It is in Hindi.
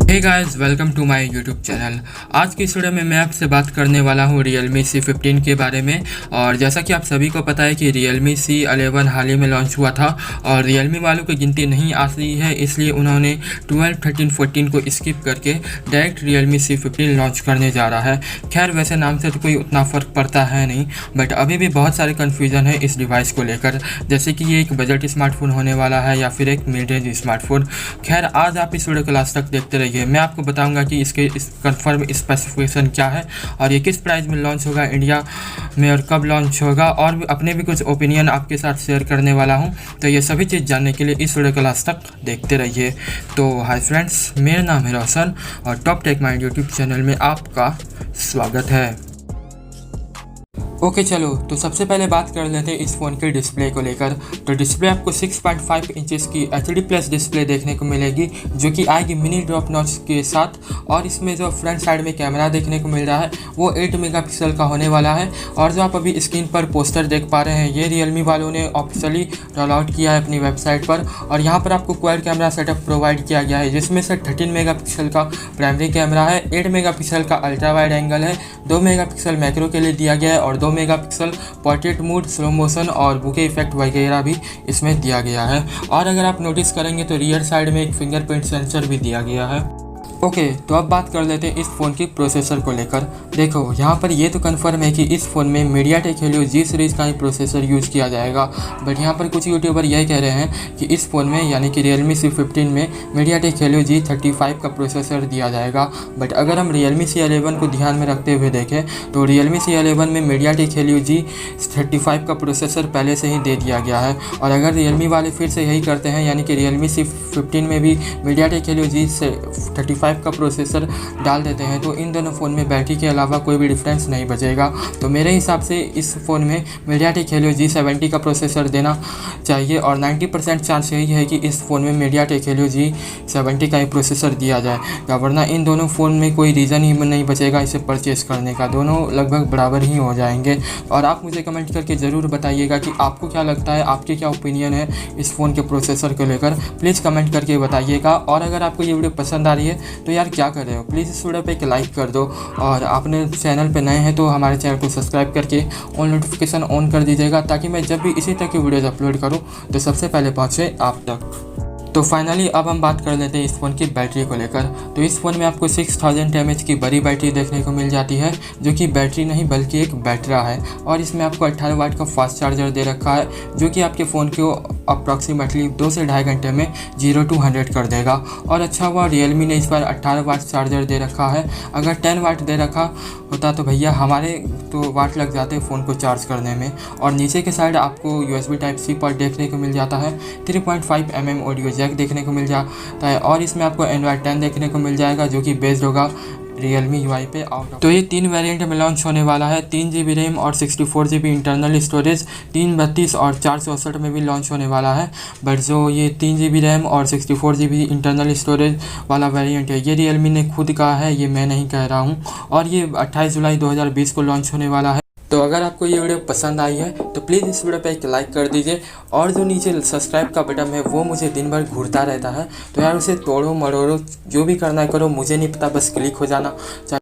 Hey guys, welcome to my YouTube channel. आज की इस वीडियो में मैं आपसे बात करने वाला हूँ Realme C15 के बारे में। और जैसा कि आप सभी को पता है कि Realme C11 हाल ही में लॉन्च हुआ था और Realme वालों की गिनती नहीं आ रही है, इसलिए उन्होंने 12, 13, 14 को स्किप करके डायरेक्ट Realme C15 लॉन्च करने जा रहा है। खैर, वैसे नाम से तो कोई उतना फ़र्क पड़ता है नहीं, बट अभी भी बहुत सारे कन्फ्यूज़न है इस डिवाइस को लेकर, जैसे कि ये एक बजट स्मार्टफोन होने वाला है या फिर एक मिड रेंज स्मार्टफोन। खैर, आज आप इस वीडियो को लास्ट तक देखते रहिए। मैं आपको बताऊंगा कि इसके कंफर्म स्पेसिफिकेशन क्या है और ये किस प्राइस में लॉन्च होगा इंडिया में और कब लॉन्च होगा, और अपने भी कुछ ओपिनियन आपके साथ शेयर करने वाला हूं। तो ये सभी चीज़ जानने के लिए इस वीडियो को लास्ट तक देखते रहिए। तो हाय फ्रेंड्स, मेरा नाम है रोशन और Top Tech Mind YouTube channel में आपका स्वागत है। ओके चलो, तो सबसे पहले बात कर लेते हैं इस फ़ोन के डिस्प्ले को लेकर। तो डिस्प्ले आपको 6.5 इंचेस की HD प्लस डिस्प्ले देखने को मिलेगी, जो कि आएगी मिनी ड्रॉप नॉच के साथ। और इसमें जो फ्रंट साइड में कैमरा देखने को मिल रहा है वो 8 मेगापिक्सल का होने वाला है। और जो आप अभी स्क्रीन पर पोस्टर देख पा रहे हैं, ये Realme वालों ने ऑफिशियली रोल आउट किया है अपनी वेबसाइट पर। और यहाँ पर आपको क्वाड कैमरा सेटअप प्रोवाइड किया गया है, जिसमें से 13 मेगापिक्सल का प्राइमरी कैमरा है, 8 मेगापिक्सल का अल्ट्रा वाइड एंगल है, 2 मेगापिक्सल मैक्रो के लिए दिया गया है और 2 megapixel portrait mode, slow motion और बुके इफेक्ट वगैरह भी इसमें दिया गया है। और अगर आप नोटिस करेंगे तो रियर साइड में एक फिंगरप्रिंट सेंसर भी दिया गया है। ओके, तो अब बात कर लेते हैं इस फ़ोन की प्रोसेसर को लेकर। देखो, यहाँ पर ये तो कंफर्म है कि इस फ़ोन में मीडियाटेक हेलियो जी सीरीज़ का ही प्रोसेसर यूज़ किया जाएगा, बट यहाँ पर कुछ यूट्यूबर यह कह रहे हैं कि इस फ़ोन में यानी कि Realme C15 में मीडियाटेक हेलियो G35 का प्रोसेसर दिया जाएगा। बट अगर हम Realme C11 को ध्यान में रखते हुए देखें तो Realme C11 में मीडियाटेक हेलियो G35 का प्रोसेसर पहले से ही दे दिया गया है। और अगर Realme वाले फिर से यही करते हैं, यानी कि Realme C15 में भी मीडियाटेक हेलियो G35 का प्रोसेसर डाल देते हैं, तो इन दोनों फ़ोन में बैटरी के अलावा कोई भी डिफरेंस नहीं बचेगा। तो मेरे हिसाब से इस फ़ोन में मीडियाटेक हेलियो G70 का प्रोसेसर देना चाहिए और 90% चांस यही है कि इस फ़ोन में मीडियाटेक हेलियो G70 का ही प्रोसेसर दिया जाए, वरना इन दोनों फ़ोन में कोई रीज़न ही नहीं बचेगा इसे परचेज़ करने का। दोनों लगभग बराबर ही हो जाएंगे। और आप मुझे कमेंट करके ज़रूर बताइएगा कि आपको क्या लगता है, आपके क्या ओपिनियन है इस फ़ोन के प्रोसेसर को लेकर, प्लीज़ कमेंट करके बताइएगा। और अगर आपको ये वीडियो पसंद आ रही है तो यार क्या कर रहे हो, प्लीज़ इस वीडियो पे एक लाइक कर दो। और आपने चैनल पे नए हैं तो हमारे चैनल को सब्सक्राइब करके ऑल नोटिफिकेशन ऑन कर दीजिएगा, ताकि मैं जब भी इसी तरह की वीडियोज़ अपलोड करूँ तो सबसे पहले पहुँचे आप तक। तो फाइनली अब हम बात कर लेते हैं इस फ़ोन की बैटरी को लेकर। तो इस फ़ोन में आपको 6000 mAh की बड़ी बैटरी देखने को मिल जाती है, जो कि बैटरी नहीं बल्कि एक बैटरा है। और इसमें आपको 18 वाट का फास्ट चार्जर दे रखा है, जो कि आपके फ़ोन को अप्रॉक्सीमेटली 2 से ढाई घंटे में 0 to 100 कर देगा। और अच्छा हुआ Realme ने इस बार 18 वाट चार्जर दे रखा है। अगर 10 वाट दे रखा होता तो भैया हमारे तो वाट लग जाते फ़ोन को चार्ज करने में। और नीचे के साइड आपको USB Type-C पोर्ट देखने को मिल जाता है, 3.5 mm ऑडियो जैक देखने को मिल जाता है। और इसमें आपको Android 10 देखने को मिल जाएगा, जो कि बेस्ड होगा Realme UI पे आउट। तो ये 3 वेरिएंट में लॉन्च होने वाला है, 3 GB रैम और 64 GB इंटरनल स्टोरेज, 332 और 464 में भी लॉन्च होने वाला है। बट जो ये 3 GB रैम और 64 GB इंटरनल स्टोरेज वाला वेरिएंट है, ये Realme ने खुद कहा है, ये मैं नहीं कह रहा हूँ। और ये 28 जुलाई 2020 को लॉन्च होने वाला है। तो अगर आपको ये वीडियो पसंद आई है तो प्लीज़ इस वीडियो पे एक लाइक कर दीजिए। और जो नीचे सब्सक्राइब का बटन है वो मुझे दिन भर घूरता रहता है, तो यार उसे तोड़ो मरोड़ो, जो भी करना है करो, मुझे नहीं पता, बस क्लिक हो जाना चाहिए।